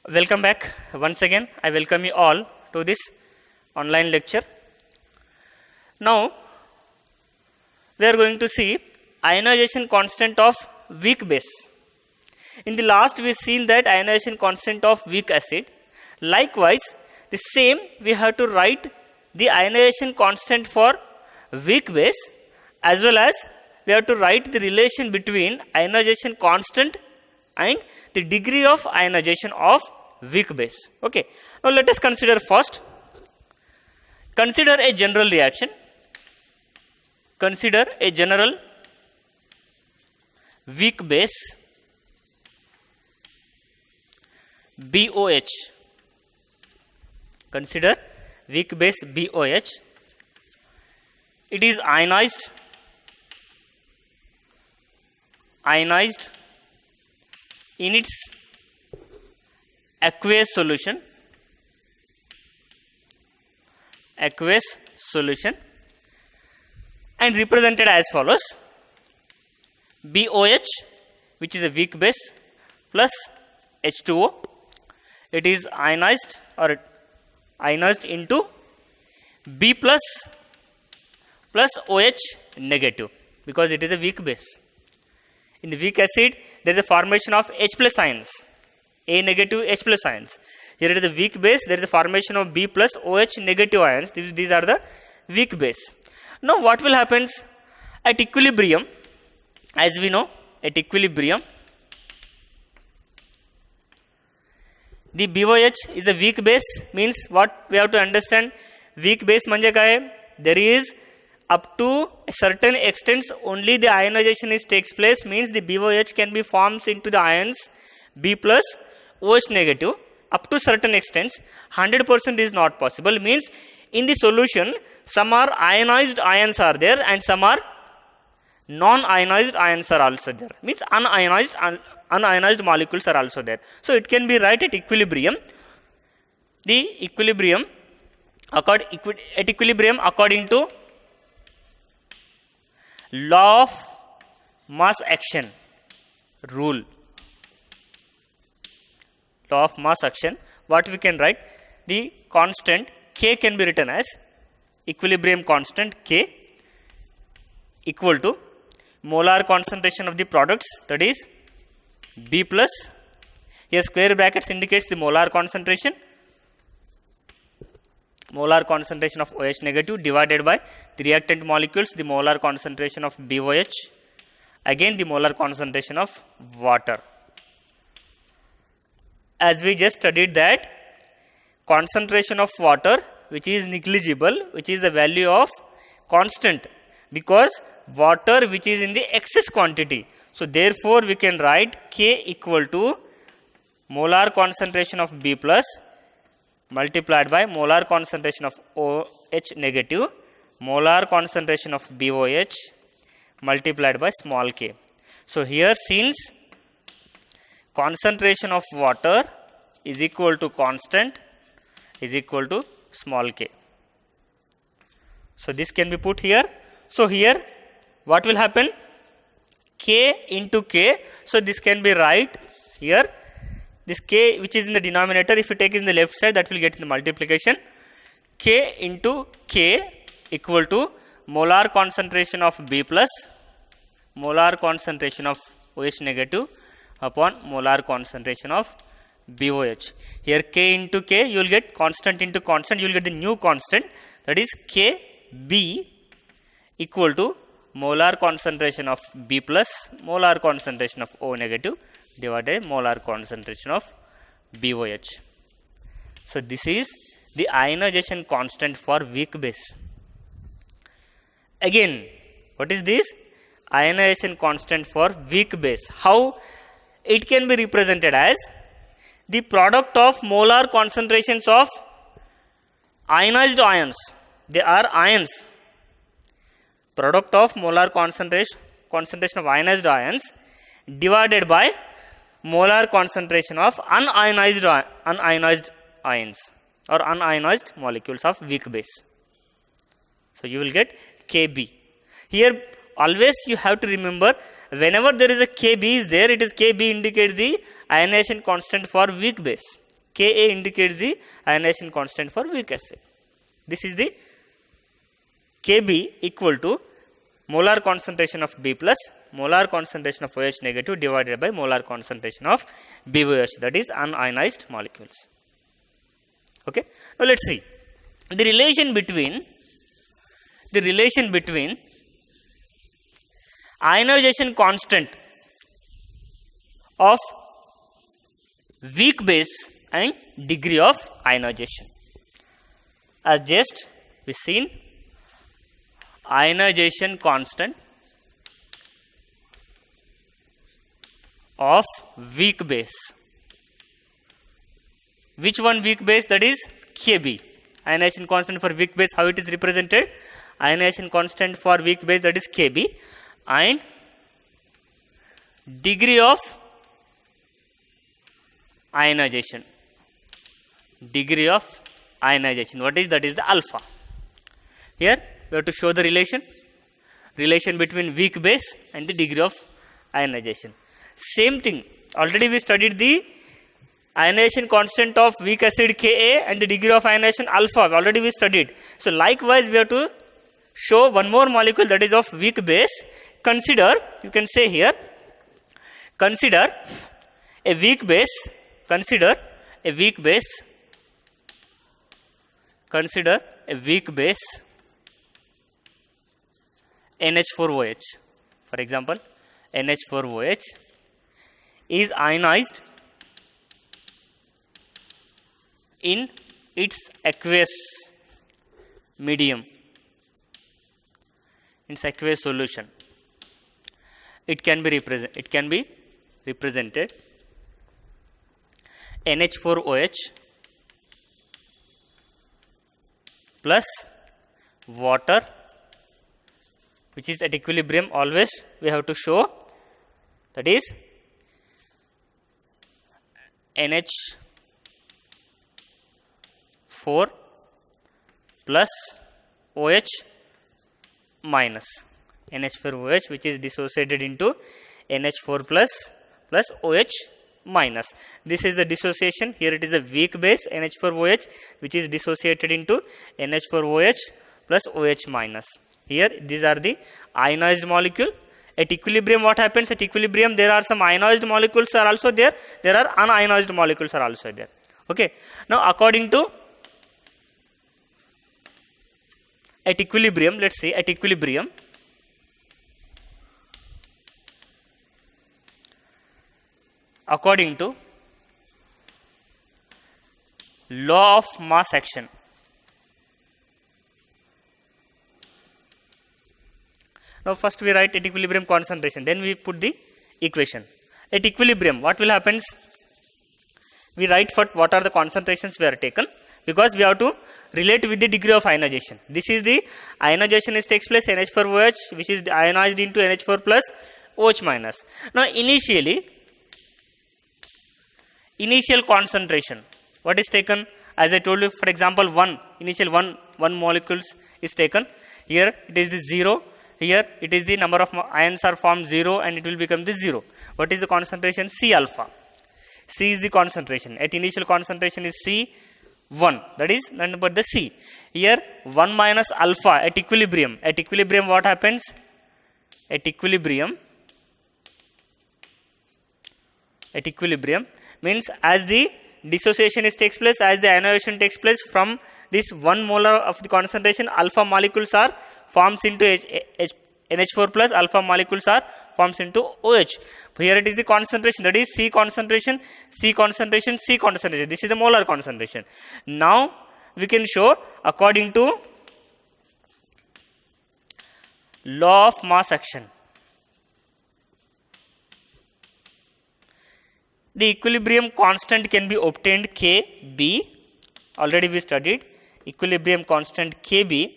Welcome back once again. I welcome you all to this online lecture. Now we are going to see ionization constant of weak base. In the last we seen that ionization constant of weak acid. Likewise, the same we have to write the ionization constant for weak base as well as we have to write the relation between ionization constant and the degree of ionization of weak base. Okay. Now let us consider first. Consider a general reaction. Consider a general weak base BOH. Consider weak base BOH. It is ionized in its aqueous solution and represented as follows: BOH, which is a weak base, plus H2O. It is ionized into B plus OH negative because it is a weak base. In the weak acid, there is a formation of H plus ions, A negative, H plus ions. Here it is a weak base, there is a formation of B plus OH negative ions. These are the weak base. Now what will happen at equilibrium? As we know, at equilibrium, the BOH is a weak base. Means what we have to understand, weak base manje kya hai? There is up to a certain extent only the ionization takes place. Means the BOH can be formed into the ions B plus OH negative up to certain extents. 100% is not possible. Means in the solution some are ionized ions are there and some are non-ionized ions are also there. Means unionized molecules are also there. So it can be right at equilibrium. The equilibrium at equilibrium according to law of mass action rule. Law of mass action, what we can write? The constant K can be written as equilibrium constant K equal to molar concentration of the products, that is B plus, here square brackets indicates the molar concentration of OH negative divided by the reactant molecules, the molar concentration of BOH, again the molar concentration of water. As we just studied that concentration of water which is negligible, which is the value of constant, because water which is in the excess quantity. So therefore we can write K equal to molar concentration of B plus multiplied by molar concentration of OH negative, molar concentration of BOH multiplied by small k. So here since concentration of water is equal to constant is equal to small k. So this can be put here. So here what will happen? K into K. So this can be right here. This K which is in the denominator, if you take it in the left side, that will get in the multiplication. K into K equal to molar concentration of B plus molar concentration of OH negative upon molar concentration of BOH. Here K into K, you will get constant into constant, you will get the new constant, that is KB equal to molar concentration of B plus molar concentration of O negative divided by molar concentration of BOH. So this is the ionization constant for weak base. Again, what is this? Ionization constant for weak base. How it can be represented as the product of molar concentrations of ionized ions. They are ions. Product of molar concentration of ionized ions divided by molar concentration of unionized ions or unionized molecules of weak base. So you will get Kb. Here always you have to remember, whenever there is a Kb is there, it is Kb indicates the ionization constant for weak base. Ka indicates the ionization constant for weak acid. This is the Kb equal to molar concentration of B plus molar concentration of OH negative divided by molar concentration of BOH, that is unionized molecules. Okay. Now let's see the relation between ionization constant of weak base and degree of ionization. As just we seen, ionization constant of weak base. Which one weak base? That is Kb. Ionization constant for weak base, how it is represented? Ionization constant for weak base, that is Kb, and degree of ionization. Degree of ionization, what is that? Is the alpha. Here we have to show the relation between weak base and the degree of ionization. Same thing, already we studied the ionization constant of weak acid Ka and the degree of ionization alpha, already we studied. So likewise we have to show one more molecule, that is of weak base. Consider, you can say here, consider a weak base NH4OH. For example, NH4OH is ionized in its aqueous medium, in its aqueous solution. It can be represented NH4OH plus water, which is at equilibrium. Always we have to show, that is NH4 plus OH minus. NH4OH which is dissociated into NH4 plus OH minus. This is the dissociation. Here it is a weak base NH4OH which is dissociated into NH4OH plus OH minus. Here these are the ionized molecule. At equilibrium, what happens? At equilibrium there are some ionized molecules are also there. There are unionized molecules are also there. Okay. Now according to at equilibrium, let's see, at equilibrium, according to law of mass action, now first we write at equilibrium concentration, then we put the equation. At equilibrium, what will happen? We write for what are the concentrations we are taken, because we have to relate with the degree of ionization. This is the ionization is takes place NH4OH which is ionized into NH4 plus OH minus. Now initial concentration, what is taken? As I told you, for example, initial one molecules is taken. Here it is the 0. Here it is the number of ions are formed 0 and it will become the 0. What is the concentration? C alpha. C is the concentration. At initial concentration is C1. That is nothing but the C. Here 1 minus alpha at equilibrium. At equilibrium what happens? At equilibrium means as the dissociation takes place, as the ionization takes place, from this 1 molar of the concentration, alpha molecules are forms into NH4 plus, alpha molecules are forms into OH. Here it is the concentration, that is C concentration. This is the molar concentration. Now we can show according to law of mass action, the equilibrium constant can be obtained Kb. Already we studied equilibrium constant Kb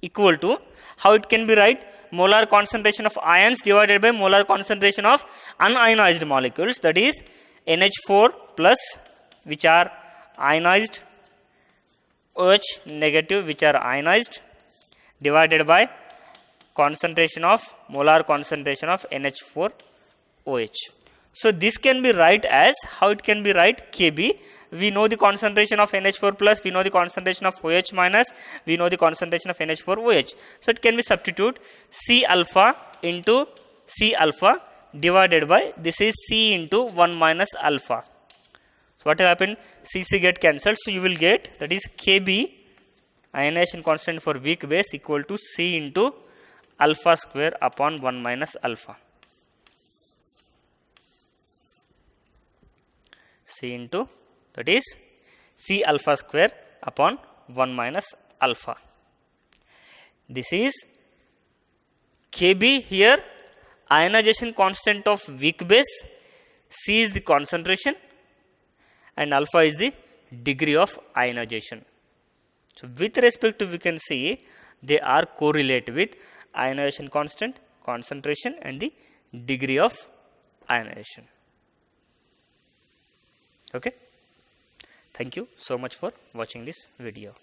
equal to, how it can be write, molar concentration of ions divided by molar concentration of unionized molecules, that is NH4 plus which are ionized, OH negative which are ionized, divided by molar concentration of NH4OH. So this can be write as, how it can be write, Kb. We know the concentration of NH4 plus, we know the concentration of OH minus, we know the concentration of NH4 OH. So it can be substitute C alpha into C alpha divided by, this is C into 1 minus alpha. So what will happen? CC get cancelled. So you will get, that is Kb, ionization constant for weak base, equal to C into alpha square upon 1 minus alpha. C into, that is C alpha square upon 1 minus alpha. This is Kb here, ionization constant of weak base, C is the concentration, and alpha is the degree of ionization. So with respect to, we can see they are correlate with ionization constant, concentration, and the degree of ionization. Okay. Thank you so much for watching this video.